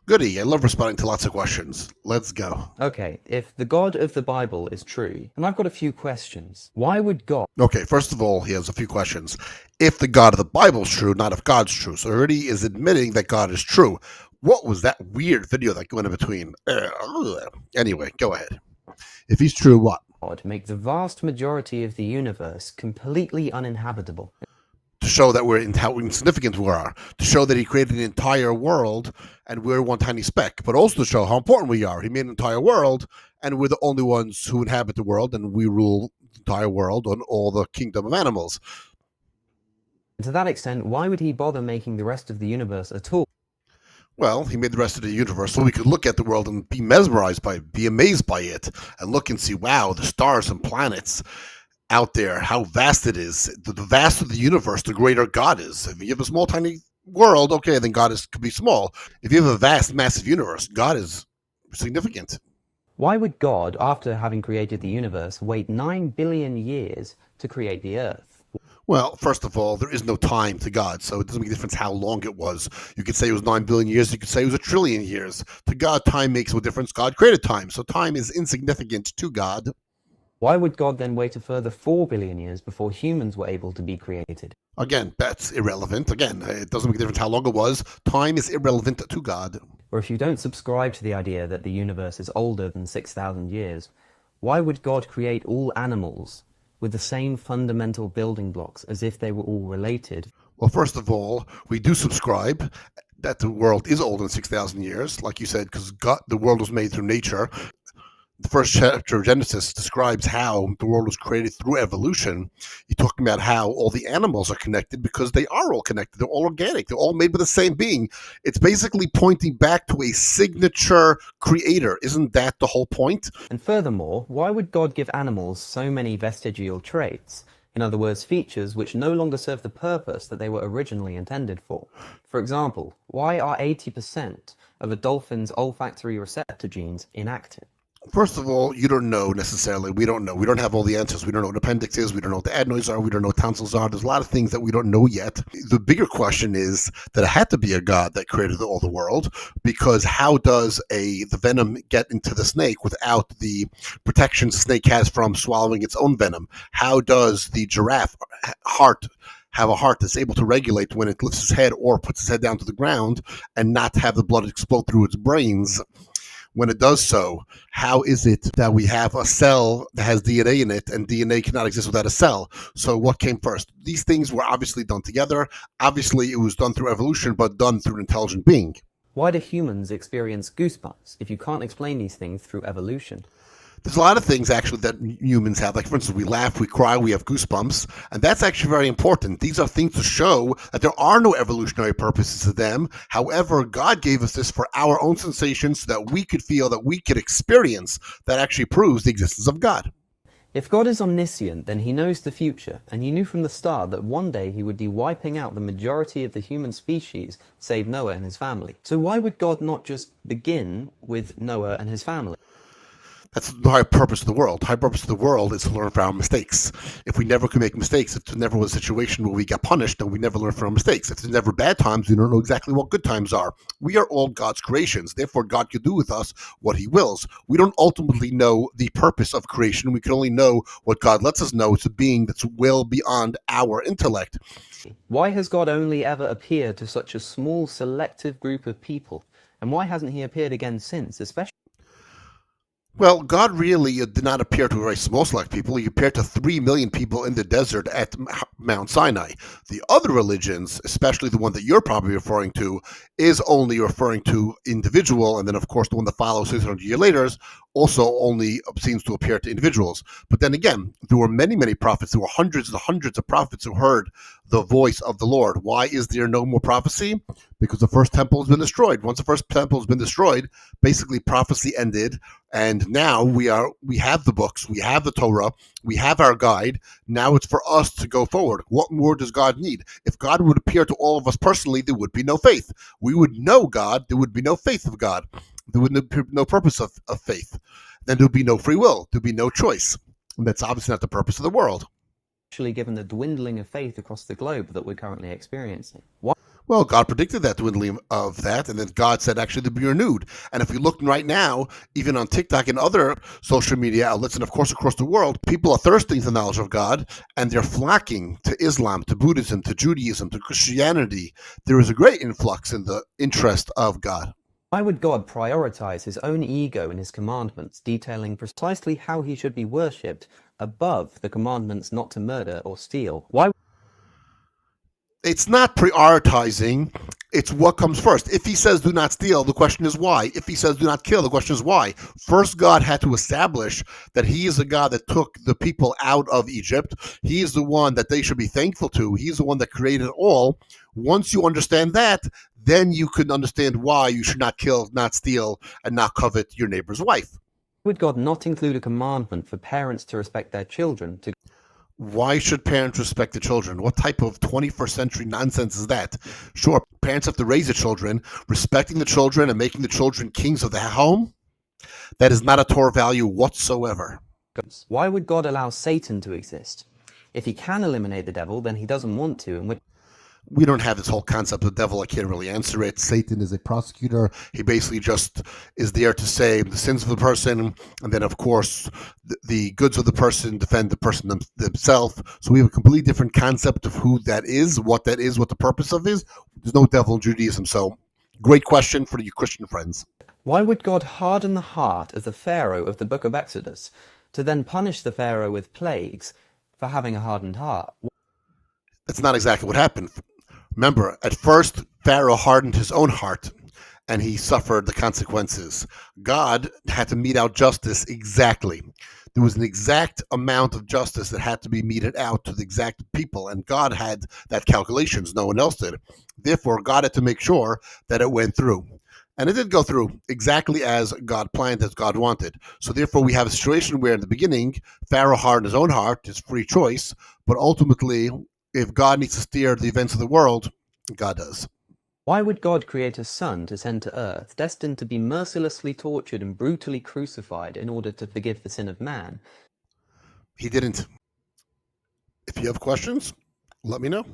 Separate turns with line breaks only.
Goody, I love responding to lots of questions. Let's go.
Okay, if the God of the Bible is true, and I've got a few questions, why would God
Okay, first of all, he has a few questions. If the God of the Bible is true, not if God's true. So he already is admitting that God is true. What was that weird video that went in between? Anyway, go ahead. If he's true, what?
make the vast majority of the universe completely uninhabitable?
To show that we're in how insignificant we are, to show that he created an entire world and we're one tiny speck, but also to show how important we are. He made an entire world and we're the only ones who inhabit the world and we rule the entire world on all the kingdom of animals.
And to that extent, why would he bother making the rest of the universe at all?
Well, he made the rest of the universe so we could look at the world and be mesmerized by it, be amazed by it, and look and see, wow, the stars and planets out there, how vast it is. The vaster the universe, the greater God is. If you have a small, tiny world, okay, then God could be small. If you have a vast, massive universe, God is significant.
Why would God, after having created the universe, wait 9 billion years to create the Earth?
Well, first of all, there is no time to God, so it doesn't make a difference how long it was. You could say it was 9 billion years, you could say it was a trillion years. To God, time makes no difference. God created time, so time is insignificant to God.
Why would God then wait a further 4 billion years before humans were able to be created?
Again, that's irrelevant. Again, it doesn't make a difference how long it was. Time is irrelevant to God.
Or if you don't subscribe to the idea that the universe is older than 6,000 years, why would God create all animals with the same fundamental building blocks as if they were all related?
Well, first of all, we do subscribe that the world is older than 6,000 years, like you said, because the world was made through nature. The first chapter of Genesis describes how the world was created through evolution. You're talking about how all the animals are connected because they are all connected. They're all organic. They're all made by the same being. It's basically pointing back to a signature creator. Isn't that the whole point?
And furthermore, why would God give animals so many vestigial traits? In other words, features which no longer serve the purpose that they were originally intended for. For example, why are 80% of a dolphin's olfactory receptor genes inactive?
First of all, you don't know necessarily. We don't know. We don't have all the answers. We don't know what appendix is. We don't know what the adenoids are. We don't know what tonsils are. There's a lot of things that we don't know yet. The bigger question is that it had to be a God that created all the world, because how does the venom get into the snake without the protection the snake has from swallowing its own venom? How does the giraffe heart have a heart that's able to regulate when it lifts its head or puts its head down to the ground and not have the blood explode through its brains? When it does so, how is it that we have a cell that has DNA in it and DNA cannot exist without a cell? So what came first? These things were obviously done together. Obviously, it was done through evolution, but done through an intelligent being.
Why do humans experience goosebumps if you can't explain these things through evolution?
There's a lot of things actually that humans have. Like, for instance, we laugh, we cry, we have goosebumps. And that's actually very important. These are things to show that there are no evolutionary purposes to them. However, God gave us this for our own sensations so that we could feel, that we could experience. That actually proves the existence of God.
If God is omniscient, then he knows the future, and he knew from the start that one day he would be wiping out the majority of the human species, save Noah and his family. So why would God not just begin with Noah and his family?
That's the high purpose of the world. The high purpose of the world is to learn from our mistakes. If we never could make mistakes, if there never was a situation where we got punished, then we never learn from our mistakes. If there's never bad times, we don't know exactly what good times are. We are all God's creations. Therefore, God can do with us what he wills. We don't ultimately know the purpose of creation. We can only know what God lets us know. It's a being that's well beyond our intellect.
Why has God only ever appeared to such a small, selective group of people? And why hasn't he appeared again since, especially?
Well, God really did not appear to a very small select people. He appeared to 3 million people in the desert at Mount Sinai. The other religions, especially the one that you're probably referring to, is only referring to individual, and then, of course, the one that follows 600 years later also only seems to appear to individuals. But then again, there were many, many prophets. There were hundreds and hundreds of prophets who heard the voice of the Lord. Why is there no more prophecy? Because the first temple has been destroyed. Once the first temple has been destroyed, basically prophecy ended, and now we have the books, we have the Torah, we have our guide. Now it's for us to go forward. What more does God need? If God would appear to all of us personally, there would be no faith. We would know God, there would be no faith of God. There would be no purpose of faith. Then there would be no free will. There would be no choice. And that's obviously not the purpose of the world.
Given the dwindling of faith across the globe that we're currently experiencing? Why?
Well, God predicted that dwindling of that, and then God said actually to be renewed. And if we look right now, even on TikTok and other social media outlets, and of course across the world, people are thirsting for the knowledge of God, and they're flocking to Islam, to Buddhism, to Judaism, to Christianity. There is a great influx in the interest of God.
Why would God prioritize his own ego in his commandments, detailing precisely how he should be worshipped above the commandments not to murder or steal? Why
It's not prioritizing, it's what comes first. If he says do not steal, the question is why. If he says do not kill, the question is why. First, God had to establish that he is the God that took the people out of Egypt. He is the one that they should be thankful to. He's the one that created all. Once you understand that, then you can understand why you should not kill, not steal, and not covet your neighbor's wife.
would God not include a commandment for parents to respect their children, to
Why should parents respect the children? What type of 21st century nonsense is that? Sure, parents have to raise the children, respecting the children and making the children kings of the home. That is not a Torah value whatsoever.
Why would God allow Satan to exist? If he can eliminate the devil, then he doesn't want to, and
We don't have this whole concept of the devil. I can't really answer it. Satan is a prosecutor. He basically just is there to save the sins of the person, and then, of course, the goods of the person defend the person themselves. So we have a completely different concept of who that is, what the purpose of is. There's no devil in Judaism. So, great question for you Christian friends.
why would God harden the heart of the Pharaoh of the book of Exodus to then punish the Pharaoh with plagues for having a hardened heart?
That's not exactly what happened. Remember, at first, Pharaoh hardened his own heart and he suffered the consequences. God had to mete out justice exactly. There was an exact amount of justice that had to be meted out to the exact people, and God had that calculations. No one else did. Therefore, God had to make sure that it went through. And it did go through exactly as God planned, as God wanted. So therefore, we have a situation where in the beginning, Pharaoh hardened his own heart, his free choice, but ultimately, if God needs to steer the events of the world, God does.
Why would God create a son to send to earth, destined to be mercilessly tortured and brutally crucified in order to forgive the sin of man?
He didn't. If you have questions, let me know.